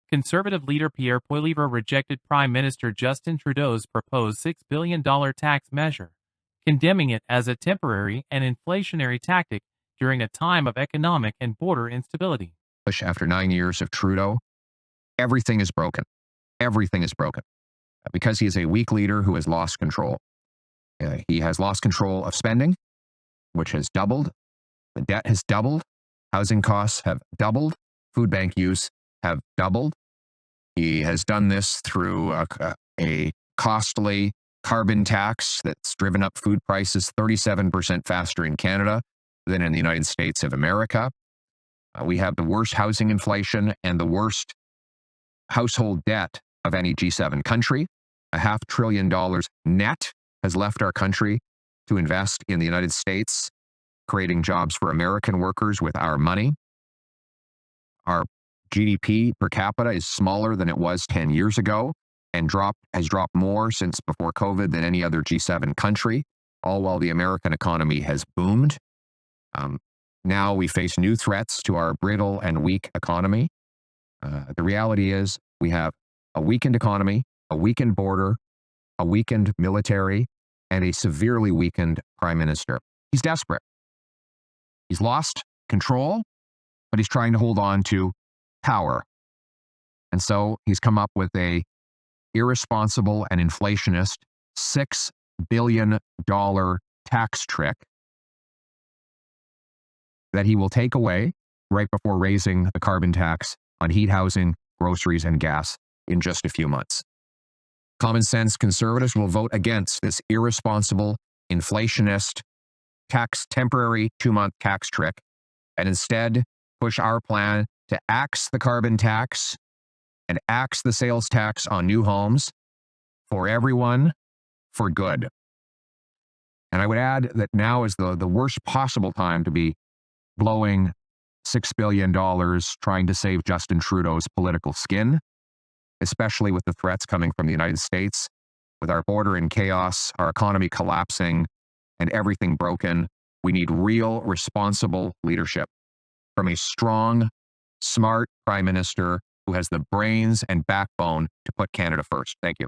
Conservative leader Pierre Poilievre rejected Prime Minister Justin Trudeau's proposed $6 billion tax measure, condemning it as a temporary and inflationary tactic during a time of economic and border instability. After 9 years of Trudeau, everything is broken. Everything is broken. Because he is a weak leader who has lost control. He has lost control of spending, which has doubled. The debt has doubled. Housing costs have doubled. Food bank use have doubled. He has done this through a costly carbon tax that's driven up food prices 37% faster in Canada than in the United States of America. We have the worst housing inflation and the worst household debt of any G7 country. $500 billion net has left our country to invest in the United States, creating jobs for American workers with our money. Our GDP per capita is smaller than it was 10 years ago and has dropped more since before COVID than any other G7 country, all while the American economy has boomed. Now we face new threats to our brittle and weak economy. The reality is we have a weakened economy, a weakened border, a weakened military, and a severely weakened prime minister. He's desperate. He's lost control, but he's trying to hold on to power. And so he's come up with a irresponsible and inflationist $6 billion tax trick that he will take away right before raising the carbon tax on heat, housing, groceries, and gas in just a few months. Common sense conservatives will vote against this irresponsible, inflationist temporary 2-month tax trick and instead push our plan to axe the carbon tax and axe the sales tax on new homes for everyone for good. And I would add that now is the worst possible time to be blowing $6 billion trying to save Justin Trudeau's political skin, especially with the threats coming from the United States, with our border in chaos, our economy collapsing, and everything broken. We need real, responsible leadership from a strong, smart prime minister who has the brains and backbone to put Canada first. Thank you.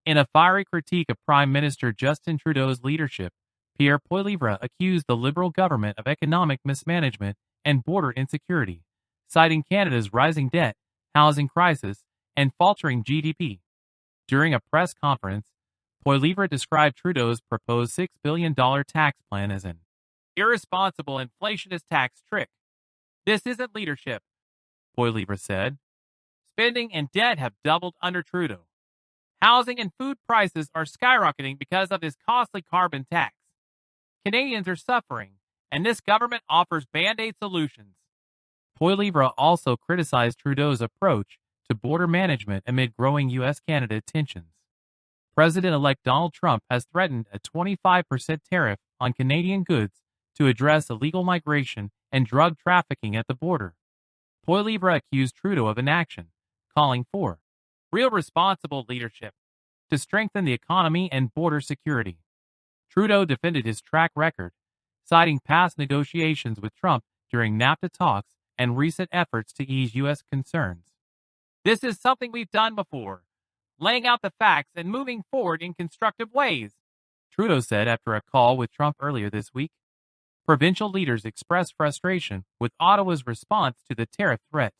In a fiery critique of Prime Minister Justin Trudeau's leadership, Pierre Poilievre accused the Liberal government of economic mismanagement and border insecurity, citing Canada's rising debt, housing crisis, and faltering GDP. During a press conference, Poilievre described Trudeau's proposed $6 billion tax plan as an irresponsible inflationist tax trick. This isn't leadership, Poilievre said. Spending and debt have doubled under Trudeau. Housing and food prices are skyrocketing because of this costly carbon tax. Canadians are suffering, and this government offers Band-Aid solutions. Poilievre also criticized Trudeau's approach to border management amid growing U.S.-Canada tensions. President-elect Donald Trump has threatened a 25% tariff on Canadian goods to address illegal migration and drug trafficking at the border. Poilievre accused Trudeau of inaction, calling for real responsible leadership to strengthen the economy and border security. Trudeau defended his track record, citing past negotiations with Trump during NAFTA talks and recent efforts to ease U.S. concerns. This is something we've done before, laying out the facts and moving forward in constructive ways, Trudeau said after a call with Trump earlier this week. Provincial leaders expressed frustration with Ottawa's response to the tariff threat.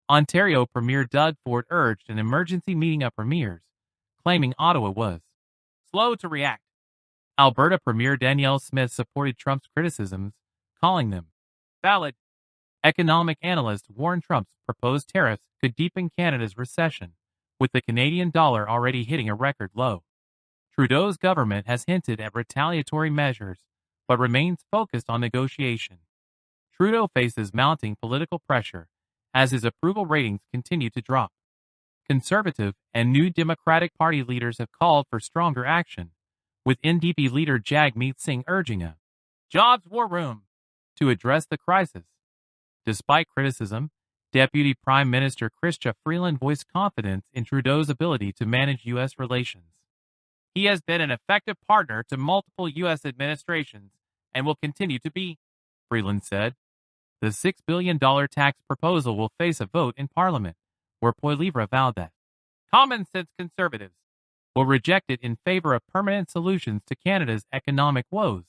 Ontario Premier Doug Ford urged an emergency meeting of premiers, claiming Ottawa was slow to react. Alberta Premier Danielle Smith supported Trump's criticisms, calling them valid. Economic analysts warned Trump's proposed tariffs could deepen Canada's recession, with the Canadian dollar already hitting a record low. Trudeau's government has hinted at retaliatory measures, but remains focused on negotiation. Trudeau faces mounting political pressure as his approval ratings continue to drop. Conservative and New Democratic Party leaders have called for stronger action, with NDP leader Jagmeet Singh urging a jobs war room to address the crisis. Despite criticism, Deputy Prime Minister Chrystia Freeland voiced confidence in Trudeau's ability to manage U.S. relations. He has been an effective partner to multiple U.S. administrations and will continue to be, Freeland said. The $6 billion tax proposal will face a vote in Parliament, where Poilievre vowed that common-sense conservatives will reject it in favor of permanent solutions to Canada's economic woes.